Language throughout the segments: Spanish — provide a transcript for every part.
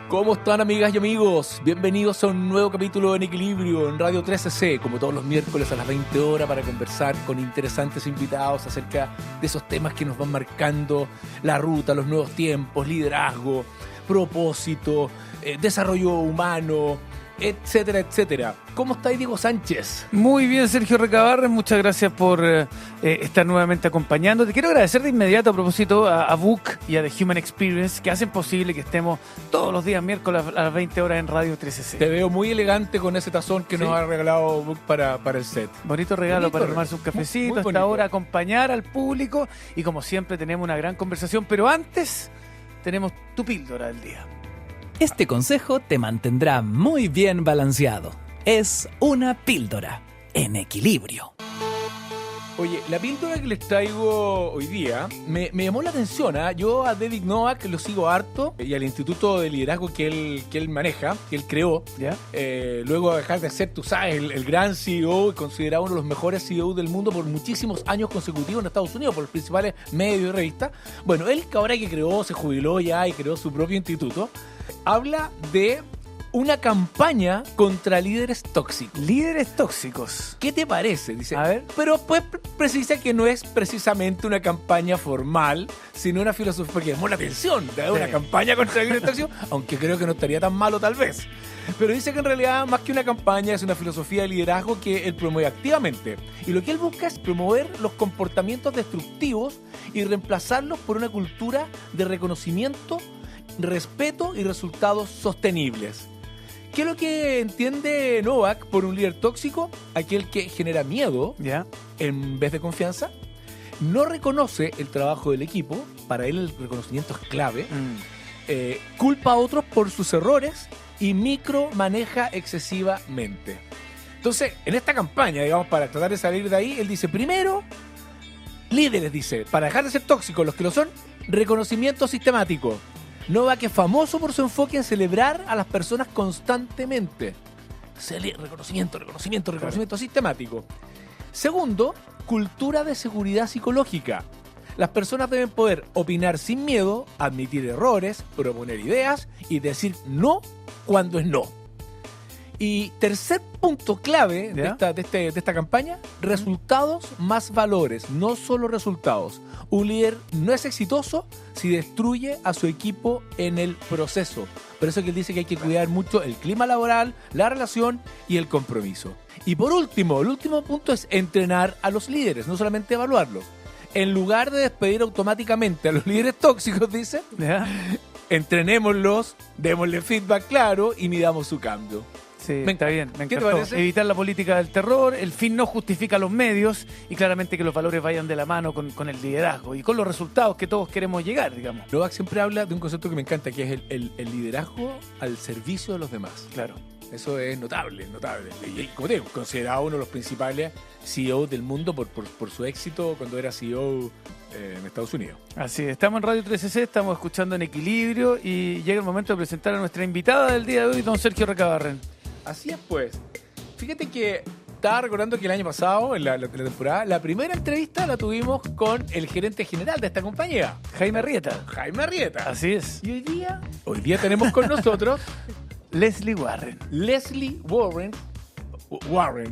¿Cómo están, amigas y amigos? Bienvenidos a un nuevo capítulo En Equilibrio en Radio 13C, como todos los miércoles a las 20 horas, para conversar con interesantes invitados acerca de esos temas que nos van marcando la ruta, los nuevos tiempos, liderazgo, propósito, desarrollo humano, etcétera, etcétera. ¿Cómo está Diego Sánchez? Muy bien, Sergio Recabarren, muchas gracias por estar nuevamente acompañándote. Quiero agradecer de inmediato a propósito a Book y a The Human Experience, que hacen posible que estemos todos los días miércoles a las 20 horas en Radio 13C. Te veo muy elegante con ese tazón que nos ha regalado Book para el set. Bonito regalo para tomarse un cafecito, hasta ahora acompañar al público, y como siempre tenemos una gran conversación, pero antes tenemos tu píldora del día. Este consejo te mantendrá muy bien balanceado. Es una píldora en equilibrio. Oye, la píldora que les traigo hoy día me llamó la atención. Yo a David Novak lo sigo harto, y al Instituto de Liderazgo que él maneja, que él creó. ¿Ya? Luego de dejar de ser, tú sabes, el gran CEO, considerado uno de los mejores CEOs del mundo por muchísimos años consecutivos en Estados Unidos, por los principales medios y revistas. Bueno, él, que ahora que creó, se jubiló ya y creó su propio instituto, habla de una campaña contra líderes tóxicos. Líderes tóxicos. ¿Qué te parece? Dice, A ver. pero pues precisa que no es precisamente una campaña formal, sino una filosofía, porque llamó la atención de una campaña contra líderes tóxicos, aunque creo que no estaría tan malo tal vez. Pero dice que en realidad, más que una campaña, es una filosofía de liderazgo que él promueve activamente. Y lo que él busca es promover los comportamientos destructivos y reemplazarlos por una cultura de reconocimiento, respeto y resultados sostenibles. ¿Qué es lo que entiende Novak por un líder tóxico? Aquel que genera miedo, ¿Ya? en vez de confianza, no reconoce el trabajo del equipo, para él el reconocimiento es clave, culpa a otros por sus errores y micromaneja excesivamente. Entonces, en esta campaña, digamos, para tratar de salir de ahí, él dice, primero, líderes, dice, para dejar de ser tóxicos los que lo son, reconocimiento sistemático. Novak es famoso por su enfoque en celebrar a las personas constantemente. Reconocimiento sistemático. Segundo, cultura de seguridad psicológica. Las personas deben poder opinar sin miedo, admitir errores, proponer ideas y decir no cuando es no. Y tercer punto clave de esta campaña, resultados más valores, no solo resultados. Un líder no es exitoso si destruye a su equipo en el proceso. Por eso que él dice que hay que cuidar mucho el clima laboral, la relación y el compromiso. Y por último, el último punto es entrenar a los líderes, no solamente evaluarlos. En lugar de despedir automáticamente a los líderes tóxicos, dice, ¿Ya? entrenémoslos, démosle feedback claro y midamos su cambio. Sí, está bien, me ¿Qué te encantó. parece? Evitar la política del terror, el fin no justifica los medios, y claramente que los valores vayan de la mano con el liderazgo y con los resultados que todos queremos llegar, digamos. Novak siempre habla de un concepto que me encanta, que es el liderazgo al servicio de los demás. Claro. Eso es notable. Y como te digo, considerado uno de los principales CEOs del mundo por su éxito cuando era CEO en Estados Unidos. Así es, estamos en Radio 13C, estamos escuchando En Equilibrio, y llega el momento de presentar a nuestra invitada del día de hoy, don Sergio Recabarren. Así es, pues. Fíjate que estaba recordando que el año pasado, en la temporada, la primera entrevista la tuvimos con el gerente general de esta compañía, Jaime Arrieta. Jaime Arrieta. Así es. Y hoy día tenemos con nosotros Leslie Warren. Leslie Warren. Warren.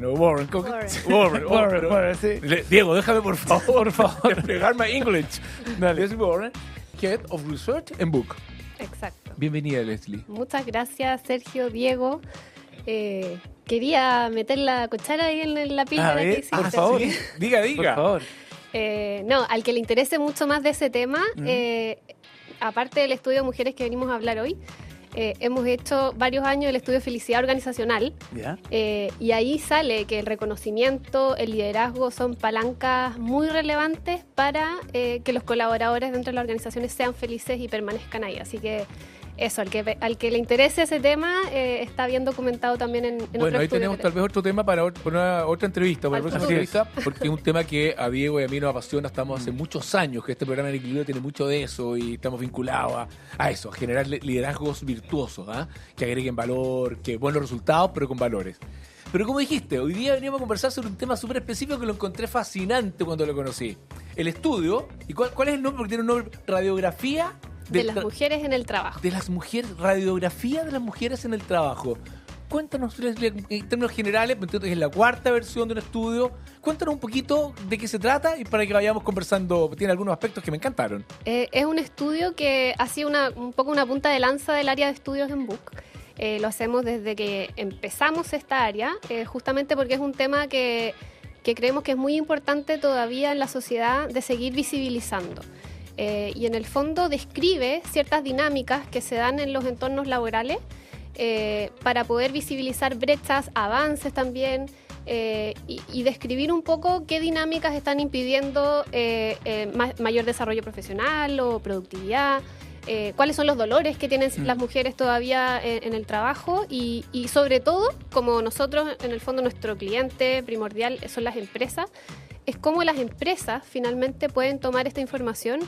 Sí. Diego, déjame por favor desplegar my English. Dale. Leslie Warren, Head of Research and Book. Exacto. Bienvenida, Leslie. Muchas gracias, Sergio, Diego. Quería meter la cuchara ahí en la píldora que hiciste. por favor. Sí, diga. Por favor. No, al que le interese mucho más de ese tema, aparte del estudio de mujeres que venimos a hablar hoy, hemos hecho varios años el estudio de felicidad organizacional. ¿Ya? Y ahí sale que el reconocimiento, el liderazgo son palancas muy relevantes para que los colaboradores dentro de las organizaciones sean felices y permanezcan ahí. Así que eso, al que le interese ese tema, está bien documentado también en Bueno, otro ahí estudio tenemos que tal vez otro tema para otra entrevista, para la próxima entrevista, porque es un tema que a Diego y a mí nos apasiona. Estamos hace muchos años que este programa en Equilibrio tiene mucho de eso, y estamos vinculados a eso, a generar liderazgos virtuosos, que agreguen valor, que buenos resultados, pero con valores. Pero como dijiste, hoy día veníamos a conversar sobre un tema súper específico que lo encontré fascinante cuando lo conocí. El estudio, ¿y cuál es el nombre? Porque tiene un nombre, Radiografía De las mujeres en el trabajo. De las mujeres, radiografía de las mujeres en el trabajo. Cuéntanos en términos generales, entiendo que es la cuarta versión de un estudio. Cuéntanos un poquito de qué se trata y para que vayamos conversando. Tiene algunos aspectos que me encantaron. Es un estudio que ha sido un poco una punta de lanza del área de estudios en BUC. Lo hacemos desde que empezamos esta área, justamente porque es un tema que creemos que es muy importante todavía en la sociedad de seguir visibilizando. Y en el fondo describe ciertas dinámicas que se dan en los entornos laborales para poder visibilizar brechas, avances también, y describir un poco qué dinámicas están impidiendo mayor desarrollo profesional o productividad, cuáles son los dolores que tienen las mujeres todavía en el trabajo y sobre todo, como nosotros, en el fondo, nuestro cliente primordial son las empresas, es cómo las empresas finalmente pueden tomar esta información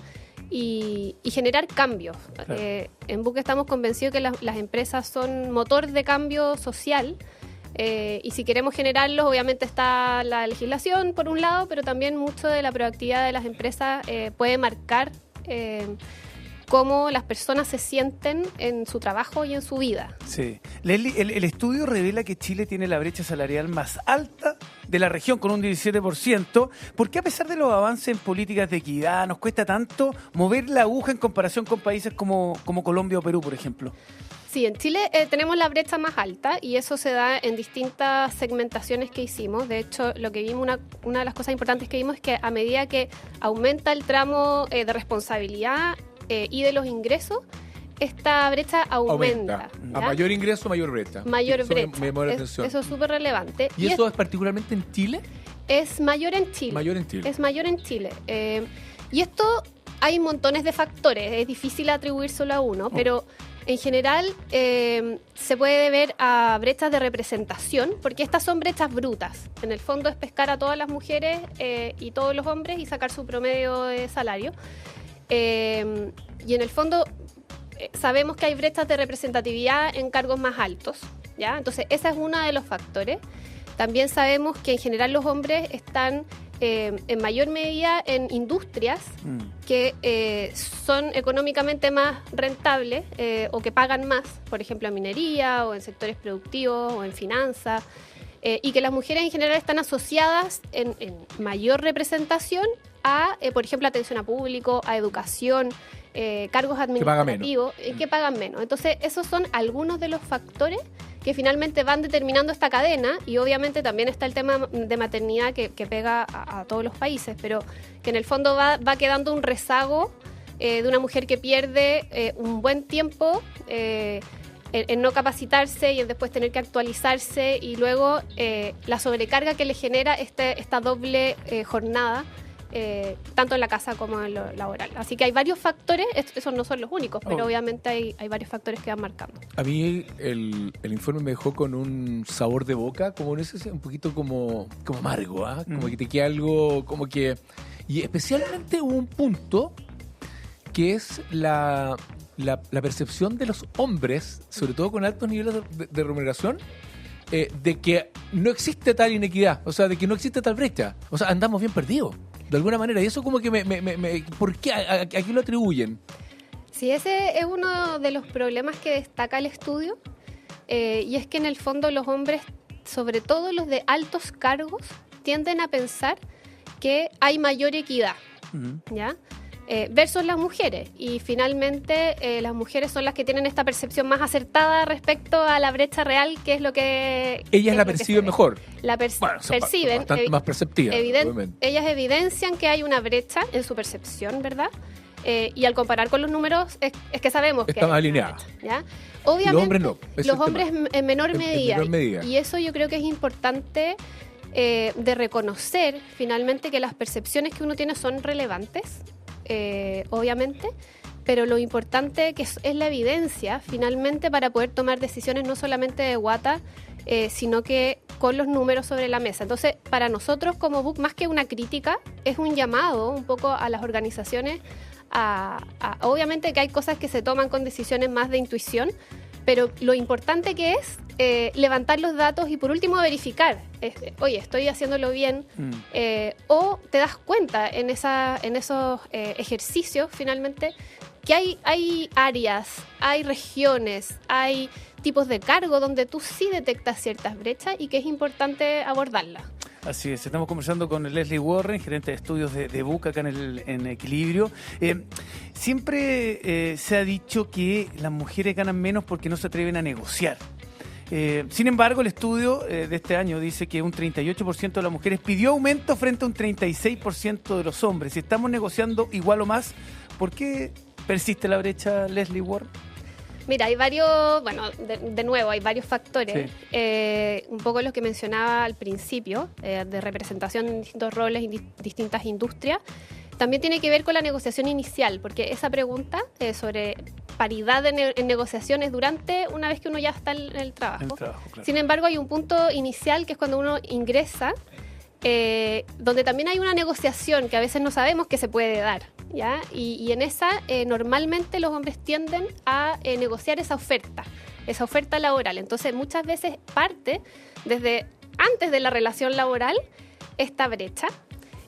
y generar cambios. Claro. En BUC estamos convencidos que las empresas son motor de cambio social, y si queremos generarlos, obviamente está la legislación por un lado, pero también mucho de la proactividad de las empresas puede marcar cómo las personas se sienten en su trabajo y en su vida. Sí. Leslie, el estudio revela que Chile tiene la brecha salarial más alta de la región, con un 17%. ¿Por qué, a pesar de los avances en políticas de equidad, nos cuesta tanto mover la aguja en comparación con países como Colombia o Perú, por ejemplo? Sí, en Chile tenemos la brecha más alta y eso se da en distintas segmentaciones que hicimos. De hecho, lo que vimos, una de las cosas importantes que vimos es que a medida que aumenta el tramo de responsabilidad y de los ingresos, esta brecha aumenta. A mayor ingreso, mayor brecha. Mayor brecha. Me llamó la atención. Eso es súper relevante. ¿Y eso es particularmente en Chile? Es mayor en Chile. Mayor en Chile. Es mayor en Chile. Y esto hay montones de factores. Es difícil atribuir solo a uno, pero en general se puede deber a brechas de representación, porque estas son brechas brutas. En el fondo es pescar a todas las mujeres y todos los hombres y sacar su promedio de salario. Y en el fondo sabemos que hay brechas de representatividad en cargos más altos, ¿ya? Entonces ese es uno de los factores. También sabemos que en general los hombres están en mayor medida en industrias que son económicamente más rentables o que pagan más, por ejemplo en minería o en sectores productivos o en finanzas, y que las mujeres en general están asociadas en mayor representación a, por ejemplo, atención a público, a educación, cargos administrativos que pagan menos. Entonces, esos son algunos de los factores que finalmente van determinando esta cadena, y obviamente también está el tema de maternidad que pega a todos los países, pero que en el fondo va quedando un rezago de una mujer que pierde un buen tiempo en no capacitarse y en después tener que actualizarse, y luego la sobrecarga que le genera esta doble jornada, tanto en la casa como en lo laboral. Así que hay varios factores, esos no son los únicos, pero obviamente hay varios factores que van marcando. A mí el informe me dejó con un sabor de boca, como no sé, un poquito como amargo, ¿ah? Como que te queda algo, como que... Y especialmente hubo un punto que es la percepción de los hombres, sobre todo con altos niveles de remuneración, de que no existe tal inequidad, o sea, de que no existe tal brecha. O sea, andamos bien perdidos, de alguna manera. Y eso como que ¿por qué? ¿A quién lo atribuyen? Sí, ese es uno de los problemas que destaca el estudio, y es que en el fondo los hombres, sobre todo los de altos cargos, tienden a pensar que hay mayor equidad, ¿ya? Versus las mujeres, y finalmente las mujeres son las que tienen esta percepción más acertada respecto a la brecha real, que es lo que... Ellas la perciben mejor. Perciben. Bastante más perceptiva, obviamente. Ellas evidencian que hay una brecha en su percepción, ¿verdad? Y al comparar con los números es que sabemos que están alineadas. ¿Ya? Obviamente, los hombres no. Los hombres en menor medida. Y eso yo creo que es importante de reconocer finalmente, que las percepciones que uno tiene son relevantes, obviamente, pero lo importante que es la evidencia finalmente para poder tomar decisiones no solamente de guata, sino que con los números sobre la mesa. Entonces, para nosotros como BUC, más que una crítica, es un llamado un poco a las organizaciones obviamente que hay cosas que se toman con decisiones más de intuición, pero lo importante que es levantar los datos y por último verificar, oye, estoy haciéndolo bien, o te das cuenta en esos ejercicios finalmente que hay áreas, hay regiones, hay tipos de cargo donde tú sí detectas ciertas brechas y que es importante abordarlas. Así es, estamos conversando con Leslie Warren, gerente de estudios de BUC acá en Equilibrio. Siempre se ha dicho que las mujeres ganan menos porque no se atreven a negociar. Sin embargo, el estudio de este año dice que un 38% de las mujeres pidió aumento frente a un 36% de los hombres. Si estamos negociando igual o más, ¿por qué persiste la brecha, Leslie Warren? Mira, hay varios, bueno, de nuevo, hay varios factores. Sí. Un poco los que mencionaba al principio, de representación en distintos roles y distintas industrias. También tiene que ver con la negociación inicial, porque esa pregunta sobre paridad en negociaciones durante una vez que uno ya está en el trabajo. Claro. Sin embargo, hay un punto inicial que es cuando uno ingresa, donde también hay una negociación que a veces no sabemos que se puede dar, ¿ya? Y en esa normalmente los hombres tienden a negociar esa oferta laboral. Entonces muchas veces parte desde antes de la relación laboral esta brecha,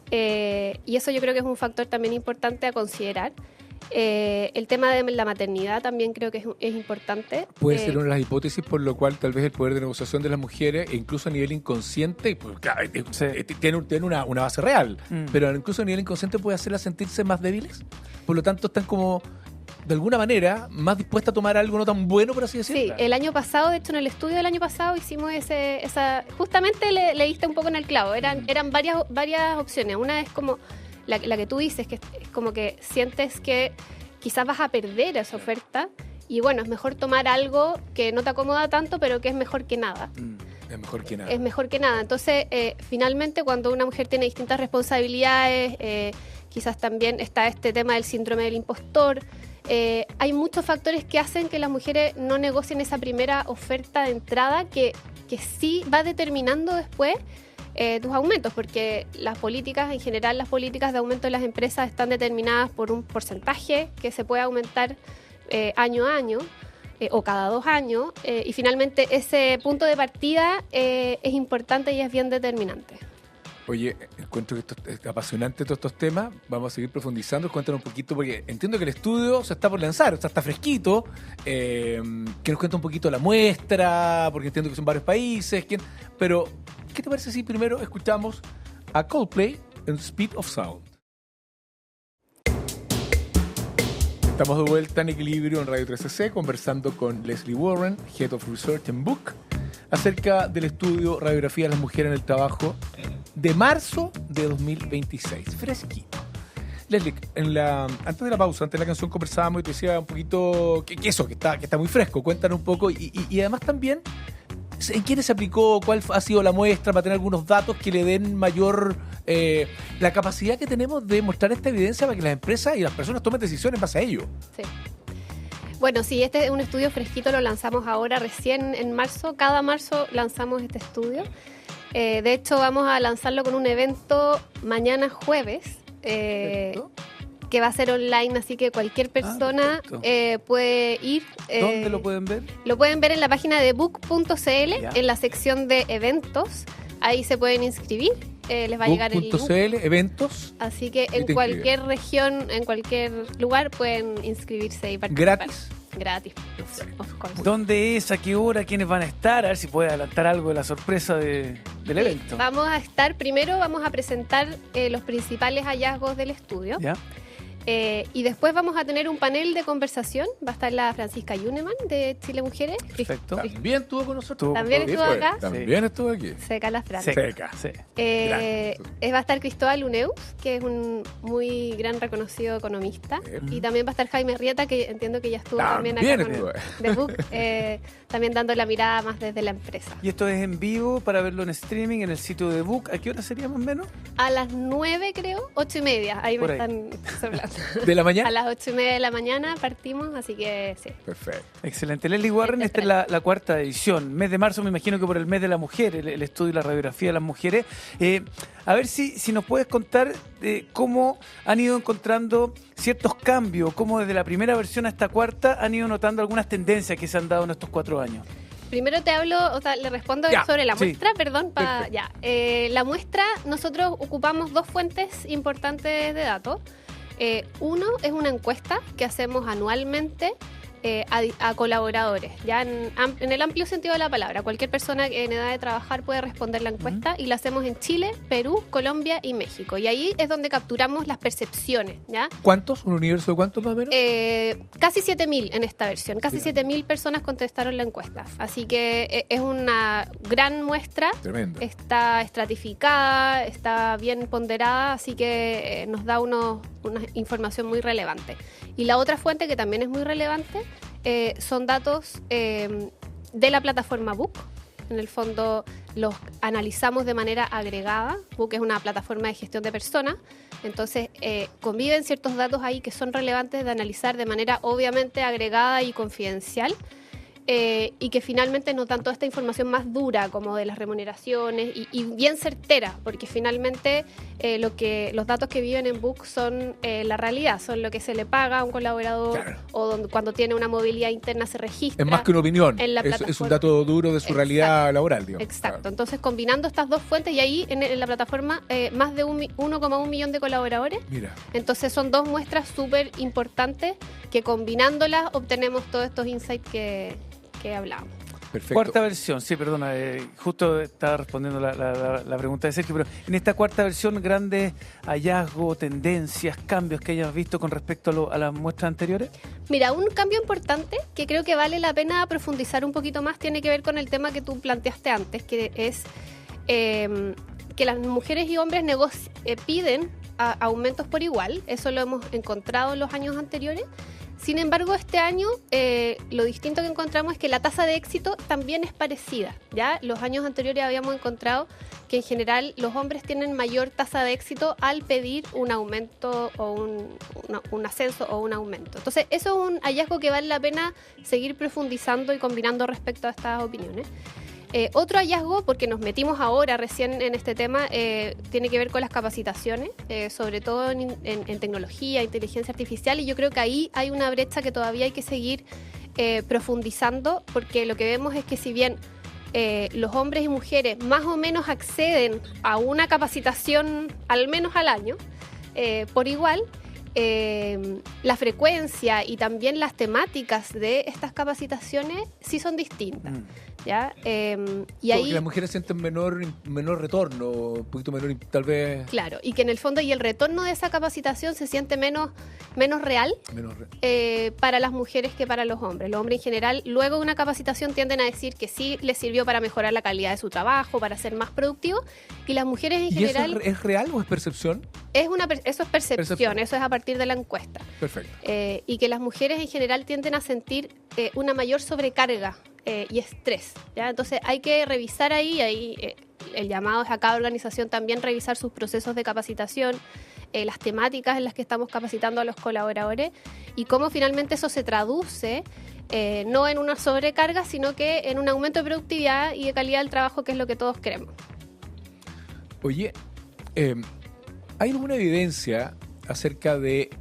y eso yo creo que es un factor también importante a considerar. El tema de la maternidad también creo que es importante. Puede ser una de las hipótesis por lo cual tal vez el poder de negociación de las mujeres, incluso a nivel inconsciente, pues, claro, tiene una base real, pero incluso a nivel inconsciente puede hacerlas sentirse más débiles. Por lo tanto, están como, de alguna manera, más dispuestas a tomar algo no tan bueno, por así decirlo. Sí, el año pasado, de hecho, en el estudio del año pasado hicimos esa... Justamente le diste un poco en el clavo. Eran varias opciones. Una es como... La que tú dices, que es como que sientes que quizás vas a perder esa oferta y bueno, es mejor tomar algo que no te acomoda tanto, pero que es mejor que nada. Es mejor que nada. Es mejor que nada. Entonces, finalmente, cuando una mujer tiene distintas responsabilidades, quizás también está este tema del síndrome del impostor, hay muchos factores que hacen que las mujeres no negocien esa primera oferta de entrada que sí va determinando después tus aumentos, porque las políticas, en general las políticas de aumento de las empresas están determinadas por un porcentaje que se puede aumentar año a año o cada 2 años, y finalmente ese punto de partida es importante y es bien determinante. Oye, encuentro que esto es apasionante todos estos temas. Vamos a seguir profundizando. Cuéntanos un poquito, porque entiendo que el estudio se está por lanzar, o sea, está fresquito. Que nos cuente un poquito la muestra, porque entiendo que son varios países. Pero, ¿qué te parece si primero escuchamos a Coldplay en Speed of Sound? Estamos de vuelta en Equilibrio en Radio 3CC, conversando con Leslie Warren, Head of Research en BUC, acerca del estudio Radiografía de las Mujeres en el Trabajo de marzo de 2026. Fresquito. Leslie, antes de la pausa, antes de la canción, conversábamos y te decía un poquito que está muy fresco. Cuéntanos un poco y además también en quiénes se aplicó, cuál ha sido la muestra, para tener algunos datos que le den mayor la capacidad que tenemos de mostrar esta evidencia para que las empresas y las personas tomen decisiones en base a ello. Sí. Bueno, sí, este es un estudio fresquito, lo lanzamos ahora recién en marzo. Cada marzo lanzamos este estudio. De hecho, vamos a lanzarlo con un evento mañana jueves, que va a ser online, así que cualquier persona puede ir. ¿Dónde lo pueden ver? Lo pueden ver en la página de book.cl, en la sección de eventos. Ahí se pueden inscribir. Les va a llegar el link. Book.cl, eventos. Así que en cualquier región, en cualquier lugar, pueden inscribirse y participar. ¿Gratis? Gratis. Of course. ¿Dónde es? ¿A qué hora? ¿Quiénes van a estar? A ver si puede adelantar algo de la sorpresa del evento. Vamos a presentar los principales hallazgos del estudio. ¿Ya? Y después vamos a tener un panel de conversación. Va a estar la Francisca Yuneman de Chile Mujeres. Perfecto. También estuvo con nosotros. También estuvo acá. También estuvo aquí. Seca la Fran. Seca. Sí. Va a estar Cristóbal Uneus, que es un muy gran reconocido economista. Y también va a estar Jaime Rieta, que entiendo que ya estuvo también acá con The Book, también dando la mirada más desde la empresa. Y esto es en vivo para verlo en streaming en el sitio de Book. ¿A qué hora sería más o menos? A las 9, creo, 8:30. Ahí Por me ahí. están hablando. ¿De la mañana? A las 8:30 de la mañana partimos, así que sí. Perfecto. Excelente. Leslie Warren, esta es la cuarta edición. Mes de marzo, me imagino que por el mes de la mujer, el estudio y la radiografía de las mujeres. A ver si nos puedes contar cómo han ido encontrando ciertos cambios, cómo desde la primera versión a esta cuarta han ido notando algunas tendencias que se han dado en estos 4 años. Primero le respondo sobre la muestra, perdón. La muestra, nosotros ocupamos 2 fuentes importantes de datos. Uno es una encuesta que hacemos anualmente a colaboradores, ya en el amplio sentido de la palabra. Cualquier persona en edad de trabajar puede responder la encuesta y la hacemos en Chile, Perú, Colombia y México. Y ahí es donde capturamos las percepciones, ¿ya? ¿Cuántos? ¿Un universo de cuántos más o menos? Casi 7.000 en esta versión. Casi 7.000 personas contestaron la encuesta. Así que es una gran muestra. Tremendo. Está estratificada, está bien ponderada, así que nos da una información muy relevante. Y la otra fuente que también es muy relevante son datos de la plataforma Book. En el fondo los analizamos de manera agregada. Book es una plataforma de gestión de personas. Entonces conviven ciertos datos ahí que son relevantes de analizar de manera obviamente agregada y confidencial. Y que finalmente nos dan toda esta información más dura, como de las remuneraciones, y bien certera, porque finalmente los datos que viven en Book son la realidad, son lo que se le paga a un colaborador, claro, o cuando tiene una movilidad interna se registra. Es más que una opinión, en la es un dato duro de su realidad laboral, digamos. Exacto, Claro. Entonces combinando estas dos fuentes, y ahí en la plataforma más de 1,1 millón de colaboradores. Mira. Entonces son dos muestras súper importantes que combinándolas obtenemos todos estos insights que hablamos. Perfecto. Cuarta versión, sí, perdona, justo estaba respondiendo la pregunta de Sergio, pero en esta cuarta versión, grandes hallazgos, tendencias, cambios que hayas visto con respecto a las muestras anteriores. Mira, un cambio importante que creo que vale la pena profundizar un poquito más tiene que ver con el tema que tú planteaste antes, que es que las mujeres y hombres piden aumentos por igual. Eso lo hemos encontrado en los años anteriores. Sin embargo, este año lo distinto que encontramos es que la tasa de éxito también es parecida, ¿ya? Los años anteriores habíamos encontrado que en general los hombres tienen mayor tasa de éxito al pedir un aumento o un ascenso o un aumento. Entonces, eso es un hallazgo que vale la pena seguir profundizando y combinando respecto a estas opiniones. Otro hallazgo, porque nos metimos ahora recién en este tema, tiene que ver con las capacitaciones, sobre todo en tecnología, inteligencia artificial, y yo creo que ahí hay una brecha que todavía hay que seguir profundizando, porque lo que vemos es que si bien los hombres y mujeres más o menos acceden a una capacitación al menos al año, por igual, la frecuencia y también las temáticas de estas capacitaciones sí son distintas. ¿Ya? Y Porque ahí, las mujeres sienten menor retorno, un poquito menor, tal vez. claro, y que en el fondo y el retorno de esa capacitación se siente menos real para las mujeres que para los hombres. Los hombres en general, luego de una capacitación tienden a decir que sí les sirvió para mejorar la calidad de su trabajo, para ser más productivos, y las mujeres en ¿Y general... eso es real o es percepción? eso es percepción, eso es a partir de la encuesta. Perfecto. Y que las mujeres en general tienden a sentir una mayor sobrecarga y estrés, ¿ya? Entonces hay que revisar ahí el llamado es a cada organización también revisar sus procesos de capacitación, las temáticas en las que estamos capacitando a los colaboradores y cómo finalmente eso se traduce no en una sobrecarga, sino que en un aumento de productividad y de calidad del trabajo, que es lo que todos queremos. Oye, ¿hay alguna evidencia acerca de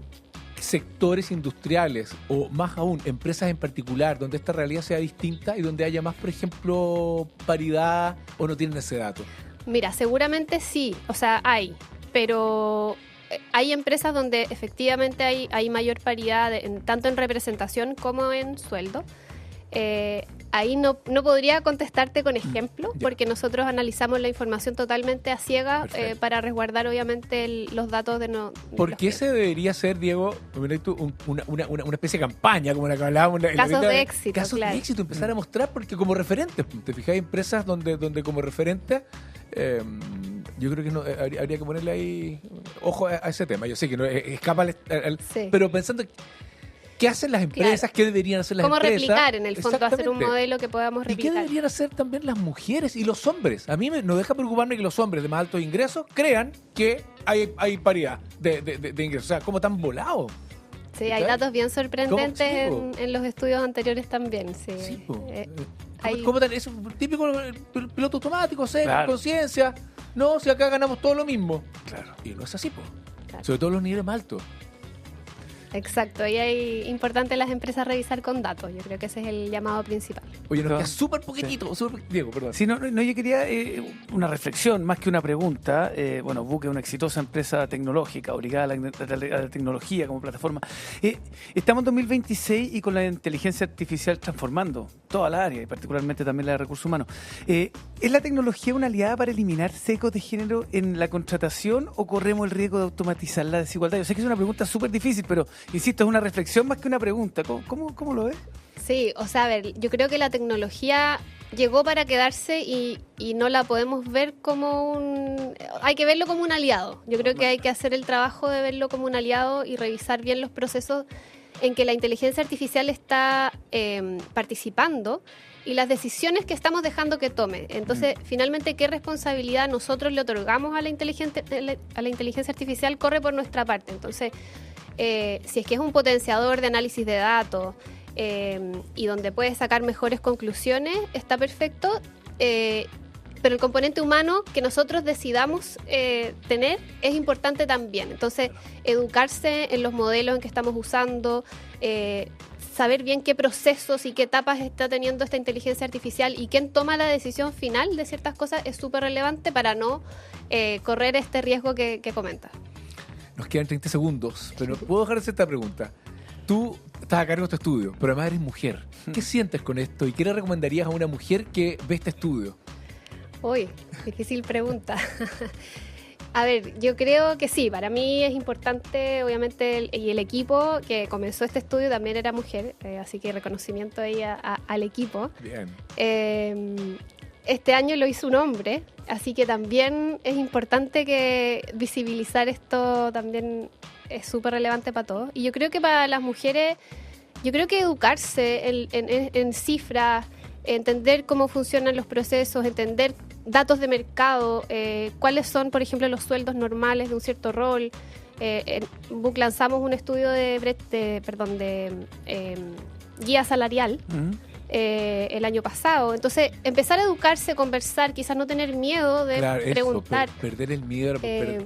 sectores industriales o más aún empresas en particular donde esta realidad sea distinta y donde haya más, por ejemplo, paridad o no tienen ese dato? Mira, seguramente sí, o sea, hay, pero hay empresas donde efectivamente hay mayor paridad tanto en representación como en sueldo. Ahí no podría contestarte con ejemplos, porque nosotros analizamos la información totalmente a ciegas para resguardar obviamente los datos de no... ¿Por qué ese debería ser, Diego, una especie de campaña como la que hablábamos? Casos de éxito, Casos claro. de éxito, empezar a mostrar, porque como referentes, te fijas, hay empresas donde como referente, yo creo que no, habría que ponerle ahí ojo a ese tema. Yo sé que no escapa Sí. pero pensando... ¿Qué hacen las empresas? Claro. ¿Qué deberían hacer las ¿Cómo empresas? replicar, en el fondo, hacer un Exactamente. modelo que podamos ¿Y qué replicar? deberían hacer también las mujeres y los hombres? A mí no deja preocuparme que los hombres de más altos ingresos crean que hay paridad de ingresos. O sea, ¿cómo tan volados? Sí, hay datos bien sorprendentes ¿Cómo? Sí, en los estudios anteriores también. Sí. Sí, po. Hay- ¿Cómo tan? Es típico piloto automático, serio, Claro. conciencia. No, si acá ganamos todo lo mismo. Claro. Y no es así, po. Claro. Sobre todo en los niveles más altos. Exacto, y es importante las empresas revisar con datos. Yo creo que ese es el llamado principal. Oye, nos No. queda súper poquitito. Diego, perdón. Sí, no, yo quería una reflexión más que una pregunta. Bueno, VOOC es una exitosa empresa tecnológica, obligada a la tecnología como plataforma. Estamos en 2026 y con la inteligencia artificial transformando toda la área, y particularmente también la de recursos humanos. ¿Es la tecnología una aliada para eliminar sesgos de género en la contratación o corremos el riesgo de automatizar la desigualdad? Yo sé que es una pregunta súper difícil, pero insisto, es una reflexión más que una pregunta. ¿Cómo lo ves? Sí, o sea, a ver, yo creo que la tecnología llegó para quedarse y no la podemos ver como hay que verlo como un aliado. Yo creo que hay que hacer el trabajo de verlo como un aliado y revisar bien los procesos en que la inteligencia artificial está participando y las decisiones que estamos dejando que tome. Entonces, finalmente, ¿qué responsabilidad nosotros le otorgamos a la inteligencia artificial? Corre por nuestra parte. Entonces, si es que es un potenciador de análisis de datos, y donde puedes sacar mejores conclusiones, está perfecto, pero el componente humano que nosotros decidamos tener es importante también. Entonces, educarse en los modelos en que estamos usando, saber bien qué procesos y qué etapas está teniendo esta inteligencia artificial y quién toma la decisión final de ciertas cosas es súper relevante para no correr este riesgo que comentas. Nos quedan 30 segundos, pero puedo dejar de hacer esta pregunta. Tú estás a cargo de tu estudio, pero además eres mujer. ¿Qué sientes con esto y qué le recomendarías a una mujer que ve este estudio? Uy, difícil pregunta. A ver, yo creo que sí, para mí es importante, obviamente, y el equipo que comenzó este estudio también era mujer, así que reconocimiento ahí al equipo. Bien. Este año lo hizo un hombre, así que también es importante que visibilizar esto también es súper relevante para todos. Y yo creo que para las mujeres, yo creo que educarse en cifras, entender cómo funcionan los procesos, entender datos de mercado, cuáles son, por ejemplo, los sueldos normales de un cierto rol. En VOOC lanzamos un estudio de guía salarial el año pasado. Entonces, empezar a educarse, conversar, quizás no tener miedo de preguntar. Perder el miedo,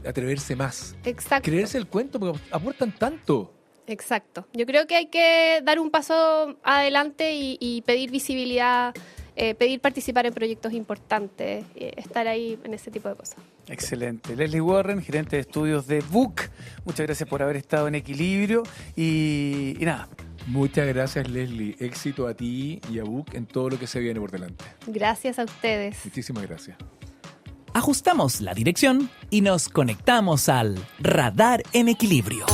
atreverse más. Exacto. Creerse el cuento porque aportan tanto. Exacto. Yo creo que hay que dar un paso adelante y pedir visibilidad, pedir participar en proyectos importantes, estar ahí en ese tipo de cosas. Excelente. Leslie Warren, gerente de estudios de VOOC. Muchas gracias por haber estado en Equilibrio y nada. Muchas gracias, Leslie. Éxito a ti y a VOOC en todo lo que se viene por delante. Gracias a ustedes. Muchísimas gracias. Ajustamos la dirección y nos conectamos al Radar en Equilibrio.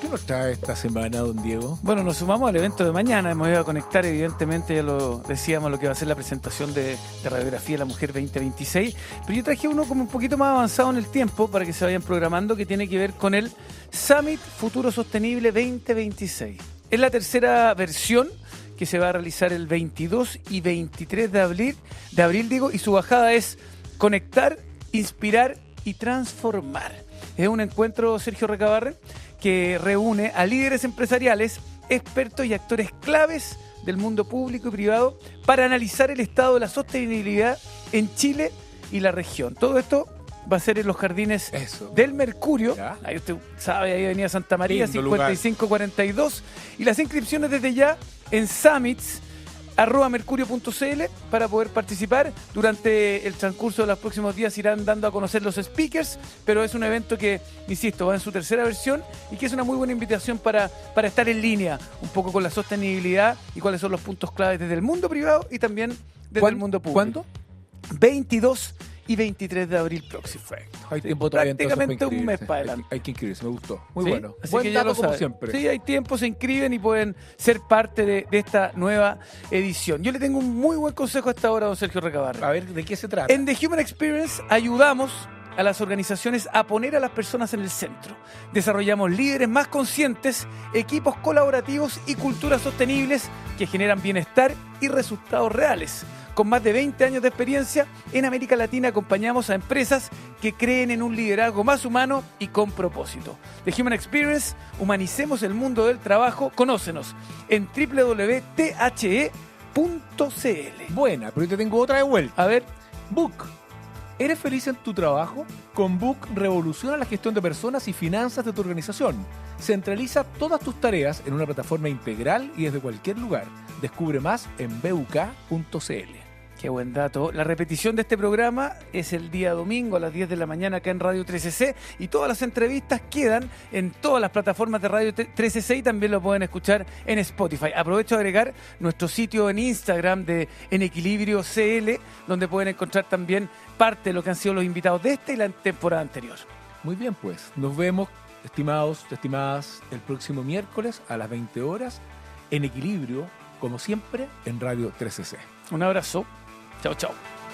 ¿Qué nos trae esta semana, don Diego? Bueno, nos sumamos al evento de mañana. Hemos ido a conectar, evidentemente, ya lo decíamos, lo que va a ser la presentación de Radiografía de la Mujer 2026. Pero yo traje uno como un poquito más avanzado en el tiempo para que se vayan programando, que tiene que ver con el Summit Futuro Sostenible 2026. Es la tercera versión que se va a realizar el 22 y 23 de abril, y su bajada es Conectar, Inspirar y Transformar. Es un encuentro, Sergio Recabarren, que reúne a líderes empresariales, expertos y actores claves del mundo público y privado para analizar el estado de la sostenibilidad en Chile y la región. Todo esto va a ser en los jardines del Mercurio. ¿Ya? Ahí usted sabe, ahí Avenida Santa María, 5542. Y las inscripciones desde ya en summits@mercurio.cl para poder participar. Durante el transcurso de los próximos días irán dando a conocer los speakers, pero es un evento que, insisto, va en su tercera versión y que es una muy buena invitación para estar en línea un poco con la sostenibilidad y cuáles son los puntos claves desde el mundo privado y también desde el mundo público. ¿Cuándo? 22 y 23 de abril próximo. Hay tiempo todavía. Prácticamente un mes para adelante. Hay que inscribirse, me gustó. Muy ¿Sí? bueno. Así Buen que dato ya lo como saben. siempre. Sí, hay tiempo, se inscriben y pueden ser parte de esta nueva edición. Yo le tengo un muy buen consejo a esta hora, don Sergio Recabarren. A ver, ¿de qué se trata? En The Human Experience ayudamos a las organizaciones a poner a las personas en el centro. Desarrollamos líderes más conscientes, equipos colaborativos y culturas sostenibles que generan bienestar y resultados reales. Con más de 20 años de experiencia, en América Latina acompañamos a empresas que creen en un liderazgo más humano y con propósito. The Human Experience, humanicemos el mundo del trabajo. Conócenos en www.the.cl. Buena, pero yo te tengo otra de vuelta. A ver, VOOC. ¿Eres feliz en tu trabajo? Con Book revoluciona la gestión de personas y finanzas de tu organización. Centraliza todas tus tareas en una plataforma integral y desde cualquier lugar. Descubre más en buk.cl. Qué buen dato. La repetición de este programa es el día domingo a las 10 de la mañana acá en Radio 13C y todas las entrevistas quedan en todas las plataformas de Radio 13C y también lo pueden escuchar en Spotify. Aprovecho de agregar nuestro sitio en Instagram de En Equilibrio CL, donde pueden encontrar también parte de lo que han sido los invitados de esta y la temporada anterior. Muy bien, pues. Nos vemos, estimados, estimadas, el próximo miércoles a las 20 horas en Equilibrio, como siempre, en Radio 13C. Un abrazo. Chao, chao.